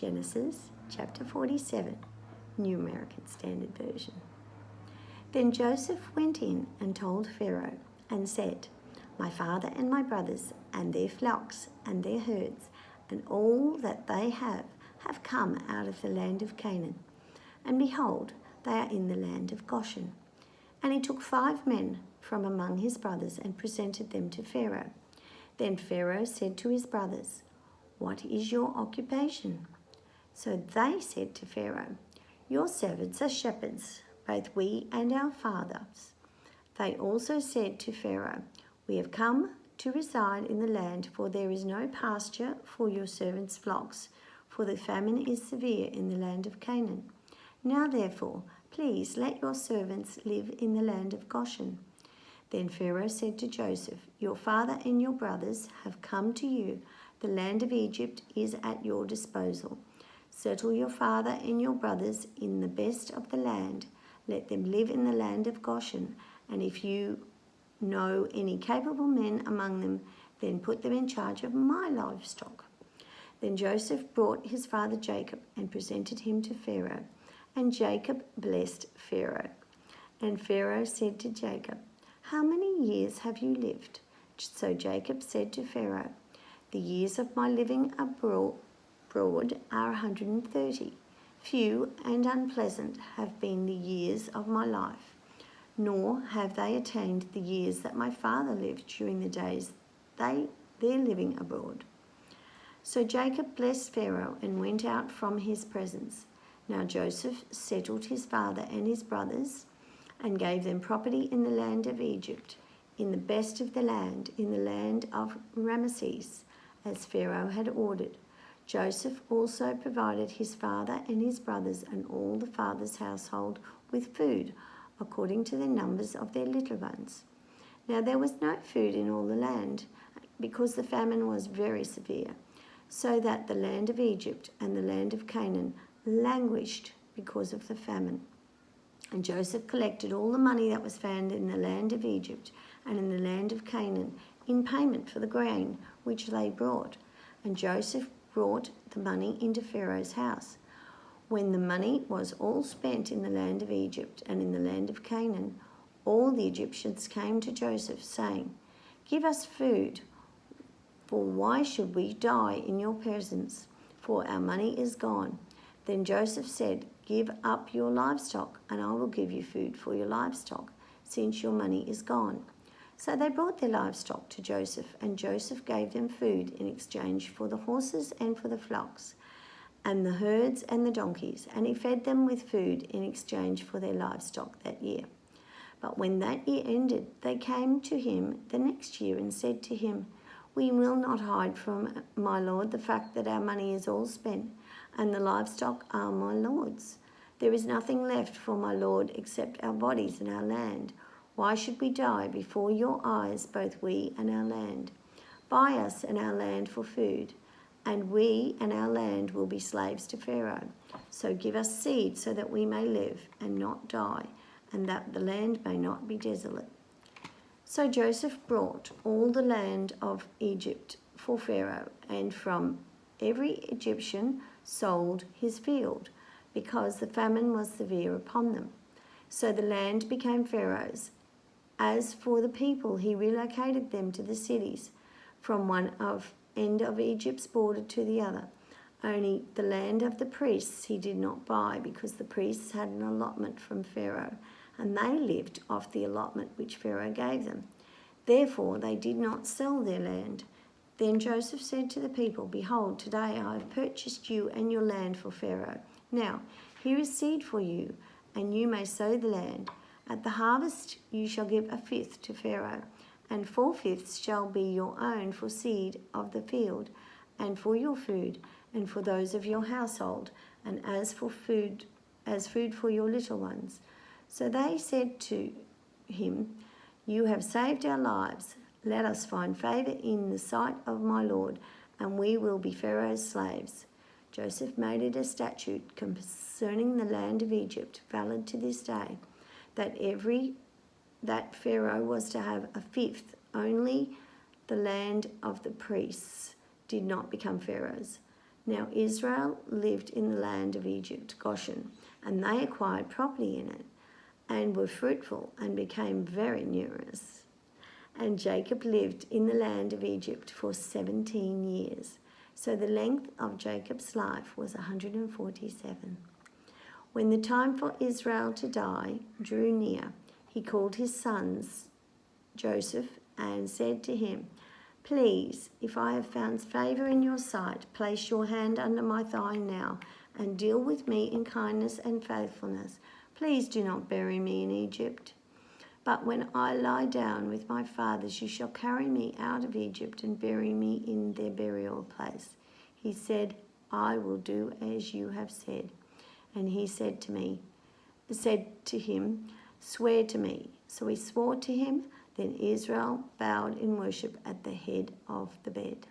Genesis chapter 47, New American Standard Version. Then Joseph went in and told Pharaoh and said, "My father and my brothers and their flocks and their herds and all that they have come out of the land of Canaan. And behold, they are in the land of Goshen." And he took 5 men from among his brothers and presented them to Pharaoh. Then Pharaoh said to his brothers, "What is your occupation?" So they said to Pharaoh, "Your servants are shepherds, both we and our fathers." They also said to Pharaoh, "We have come to reside in the land, for there is no pasture for your servants' flocks, for the famine is severe in the land of Canaan. Now therefore, please let your servants live in the land of Goshen." Then Pharaoh said to Joseph, "Your father and your brothers have come to you. The land of Egypt is at your disposal. Settle your father and your brothers in the best of the land. Let them live in the land of Goshen. And if you know any capable men among them, then put them in charge of my livestock." Then Joseph brought his father Jacob and presented him to Pharaoh. And Jacob blessed Pharaoh. And Pharaoh said to Jacob, "How many years have you lived?" So Jacob said to Pharaoh, "The years of my living abroad are 130. Few and unpleasant have been the years of my life, nor have they attained the years that my father lived during the days their living abroad." So Jacob blessed Pharaoh and went out from his presence. Now Joseph settled his father and his brothers and gave them property in the land of Egypt, in the best of the land, in the land of Ramesses, as Pharaoh had ordered. Joseph also provided his father and his brothers and all the father's household with food, according to the numbers of their little ones. Now there was no food in all the land, because the famine was very severe, so that the land of Egypt and the land of Canaan languished because of the famine. And Joseph collected all the money that was found in the land of Egypt and in the land of Canaan in payment for the grain which they brought. And Joseph brought the money into Pharaoh's house. When the money was all spent in the land of Egypt and in the land of Canaan, all the Egyptians came to Joseph, saying, "Give us food, for why should we die in your presence? For our money is gone." Then Joseph said, "Give up your livestock, and I will give you food for your livestock, since your money is gone." So they brought their livestock to Joseph, and Joseph gave them food in exchange for the horses and for the flocks, and the herds and the donkeys, and he fed them with food in exchange for their livestock that year. But when that year ended, they came to him the next year and said to him, "We will not hide from my lord the fact that our money is all spent, and the livestock are my lord's. There is nothing left for my lord except our bodies and our land. Why should we die before your eyes, both we and our land? Buy us and our land for food, and we and our land will be slaves to Pharaoh. So give us seed so that we may live and not die, and that the land may not be desolate." So Joseph brought all the land of Egypt for Pharaoh, and from every Egyptian sold his field, because the famine was severe upon them. So the land became Pharaoh's. As for the people, he relocated them to the cities, from one end of Egypt's border to the other. Only the land of the priests he did not buy, because the priests had an allotment from Pharaoh, and they lived off the allotment which Pharaoh gave them. Therefore they did not sell their land. Then Joseph said to the people, "Behold, today I have purchased you and your land for Pharaoh. Now here is seed for you, and you may sow the land. At the harvest you shall give 1/5 to Pharaoh, and 4/5 shall be your own for seed of the field, and for your food, and for those of your household, and as food for your little ones." So they said to him, "You have saved our lives. Let us find favor in the sight of my lord, and we will be Pharaoh's slaves." Joseph made it a statute concerning the land of Egypt, valid to this day, that Pharaoh was to have 1/5. Only the land of the priests did not become Pharaoh's. Now Israel lived in the land of Egypt, Goshen, and they acquired property in it, and were fruitful and became very numerous. And Jacob lived in the land of Egypt for 17 years. So the length of Jacob's life was 147. When the time for Israel to die drew near, he called his sons Joseph and said to him, "Please, if I have found favor in your sight, place your hand under my thigh now and deal with me in kindness and faithfulness. Please do not bury me in Egypt. But when I lie down with my fathers, you shall carry me out of Egypt and bury me in their burial place." He said, "I will do as you have said." And he said to him, "Swear to me." So he swore to him. Then Israel bowed in worship at the head of the bed.